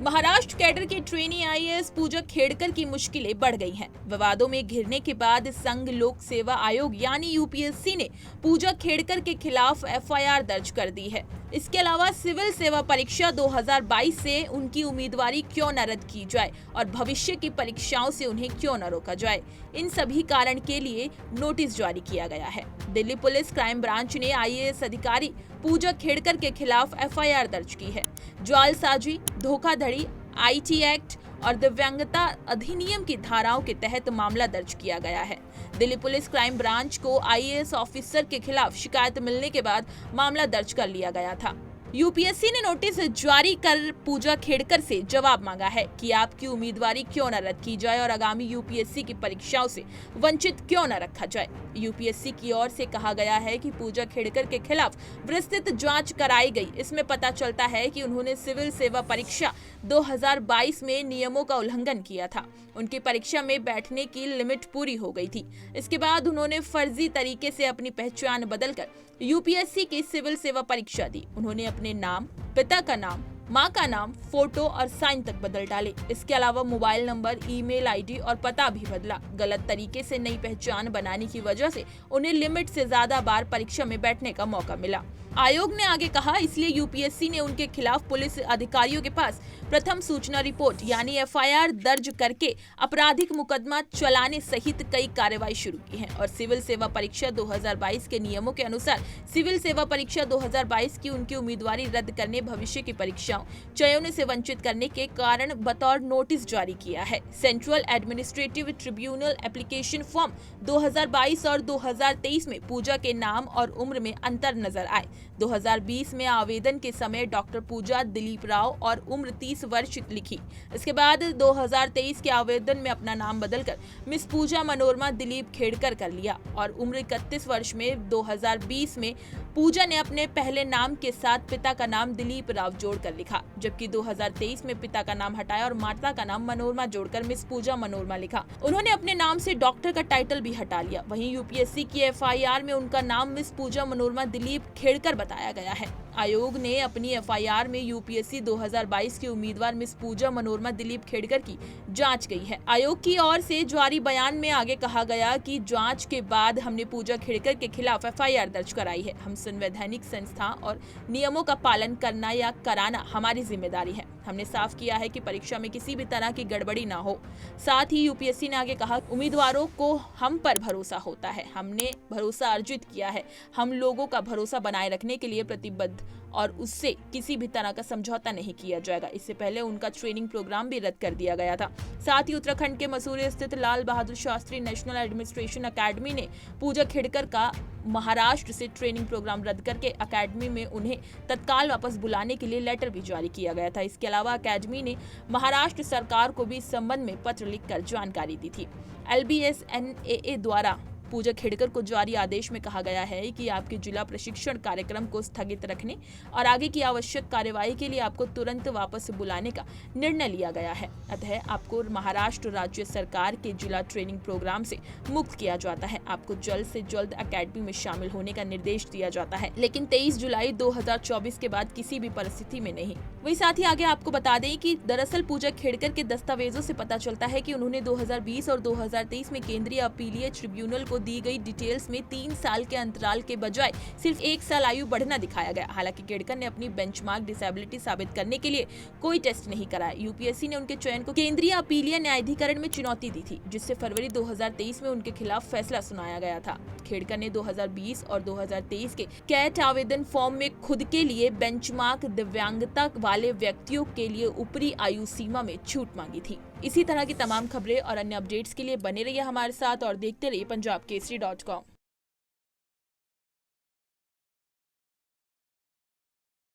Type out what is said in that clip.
Maharashtra cadre के trainee IAS पूजा खेड़कर की मुश्किलें बढ़ गई हैं। विवादों में घिरने के बाद संघ लोक सेवा आयोग यानी यूपीएससी ने पूजा खेड़कर के खिलाफ एफआईआर दर्ज कर दी है। इसके अलावा सिविल सेवा परीक्षा 2022 से उनकी उम्मीदवारी क्यों न रद्द की जाए और भविष्य की परीक्षाओं से उन्हें क्यों न रोका जाए, इन सभी कारण के लिए नोटिस जारी किया गया है। दिल्ली पुलिस क्राइम ब्रांच ने आईएएस अधिकारी पूजा खेड़कर के खिलाफ एफआईआर दर्ज की है। जालसाजी, धोखाधड़ी, आईटी एक्ट और दिव्यांगता अधिनियम की धाराओं के तहत मामला दर्ज किया गया है। दिल्ली पुलिस क्राइम ब्रांच को आईएएस ऑफिसर के खिलाफ शिकायत मिलने के बाद मामला दर्ज कर लिया गया था। यूपीएससी ने नोटिस जारी कर पूजा खेड़कर से जवाब मांगा है कि आपकी उम्मीदवारी क्यों न रद्द की जाए और आगामी यूपीएससी की परीक्षाओं से वंचित क्यों न रखा जाए। यूपीएससी की ओर से कहा गया है कि पूजा खेड़कर के खिलाफ विस्तृत जांच कराई गई। इसमें पता चलता है कि उन्होंने सिविल सेवा परीक्षा 2022 में नियमों का उल्लंघन किया था। उनकी परीक्षा में बैठने की लिमिट पूरी हो गई थी। इसके बाद उन्होंने फर्जी तरीके से अपनी पहचान बदलकर यूपीएससी की सिविल सेवा परीक्षा दी। उन्होंने अपने नाम, पिता का नाम, मां का नाम, फोटो और साइन तक बदल डाले। इसके अलावा मोबाइल नंबर, ईमेल आईडी और पता भी बदला। गलत तरीके से नई पहचान बनाने की वजह से उन्हें लिमिट से ज्यादा बार परीक्षा में बैठने का मौका मिला। आयोग ने आगे कहा, इसलिए यूपीएससी ने उनके खिलाफ पुलिस अधिकारियों के पास प्रथम सूचना रिपोर्ट यानी एफआईआर दर्ज करके आपराधिक मुकदमा चलाने सहित कई कार्रवाई शुरू की है और सिविल सेवा परीक्षा 2022 के नियमों के अनुसार सिविल सेवा परीक्षा 2022 की उनकी उम्मीदवारी रद्द करने, भविष्य की परीक्षाओं चयन से वंचित करने के कारण बतौर नोटिस जारी किया है। Central administrative tribunal application form 2022 और 2023 में पूजा के नाम और उम्र में अंतर नजर आए। 2020 में आवेदन के समय डॉक्टर पूजा दिलीप राव और उम्र 30 वर्ष लिखी। इसके बाद 2023 के आवेदन में अपना नाम बदलकर मिस पूजा मनोरमा दिलीप खेड़कर कर लिया और उम्र 31 वर्ष में 2020 में पूजा ने अपने पहले नाम के साथ पिता का नाम दिलीप राव जोड़कर लिखा, जबकि 2023 में पिता का नाम हटाया और माता का नाम मनोरमा जोड़कर मिस पूजा मनोरमा लिखा। उन्होंने अपने नाम से डॉक्टर का टाइटल भी हटा लिया। वहीं यूपीएससी की एफआईआर में उनका नाम मिस पूजा मनोरमा दिलीप खेड़कर बताया गया है। आयोग ने अपनी एफआईआर में यूपीएससी 2022 की उम्मीदवार मिस पूजा मनोरमा दिलीप खेड़कर की जांच की है। आयोग की ओर से जारी बयान में आगे कहा गया कि जांच के बाद हमने पूजा खेड़कर के खिलाफ एफआईआर दर्ज कराई है। हम संवैधानिक संस्था और नियमों का पालन करना या कराना हमारी जिम्मेदारी है। हमने साफ किया है कि परीक्षा में किसी भी तरह की गड़बड़ी ना हो। साथ ही यूपीएससी ने आगे कहा, उम्मीदवारों को हम पर भरोसा होता है, हमने भरोसा अर्जित किया है, हम लोगों का भरोसा बनाए रखने के लिए प्रतिबद्ध और उससे किसी भी तरह का समझौता नहीं किया जाएगा। इससे पहले उनका ट्रेनिंग प्रोग्राम भी रद्द कर दिया गया था। साथ ही उत्तराखंड के मसूरी स्थित Lal Bahadur Shastri national administration academy ने पूजा खेड़कर का महाराष्ट्र से ट्रेनिंग प्रोग्राम रद्द करके अकेडमी में उन्हें तत्काल वापस बुलाने के लिए लेटर भी जारी किया गया था। इसके अलावा अकेडमी ने महाराष्ट्र सरकार को भी इस संबंध में पत्र लिखकर जानकारी दी थी। LBSNAA द्वारा पूजा खेड़कर को जारी आदेश में कहा गया है कि आपके जिला प्रशिक्षण कार्यक्रम को स्थगित रखने और आगे की आवश्यक कार्यवाही के लिए आपको तुरंत वापस बुलाने का निर्णय लिया गया है। अतः आपको महाराष्ट्र राज्य सरकार के जिला ट्रेनिंग प्रोग्राम से मुक्त किया जाता है। आपको जल्द से जल्द अकेडमी में शामिल होने का निर्देश दिया जाता है, लेकिन 23 जुलाई 2024 के बाद किसी भी परिस्थिति में नहीं। वही साथ ही आगे आपको बता दें कि दरअसल पूजा खेड़कर के दस्तावेजों से पता चलता है कि उन्होंने 2020 और 2023 में केंद्रीय अपीलीय ट्रिब्यूनल को दी गई डिटेल्स में 3 साल के अंतराल के बजाय सिर्फ 1 साल आयु बढ़ना दिखाया गया। हालांकि खेड़कर ने अपनी बेंचमार्क डिसेबिलिटी साबित करने के लिए कोई टेस्ट नहीं कराया। यूपीएससी ने उनके चयन को केंद्रीय अपीलीय न्यायाधिकरण में चुनौती दी थी, जिससे फरवरी 2023 में उनके खिलाफ फैसला सुनाया गया था। खेड़कर ने 2020 और 2023 के कैट आवेदन फॉर्म में खुद के लिए बेंचमार्क दिव्यांगता वाले व्यक्तियों के लिए ऊपरी आयु सीमा में छूट मांगी थी। इसी तरह की तमाम खबरें और अन्य अपडेट्स के लिए बने रहिए हमारे साथ और देखते रहिए punjabkesari.com।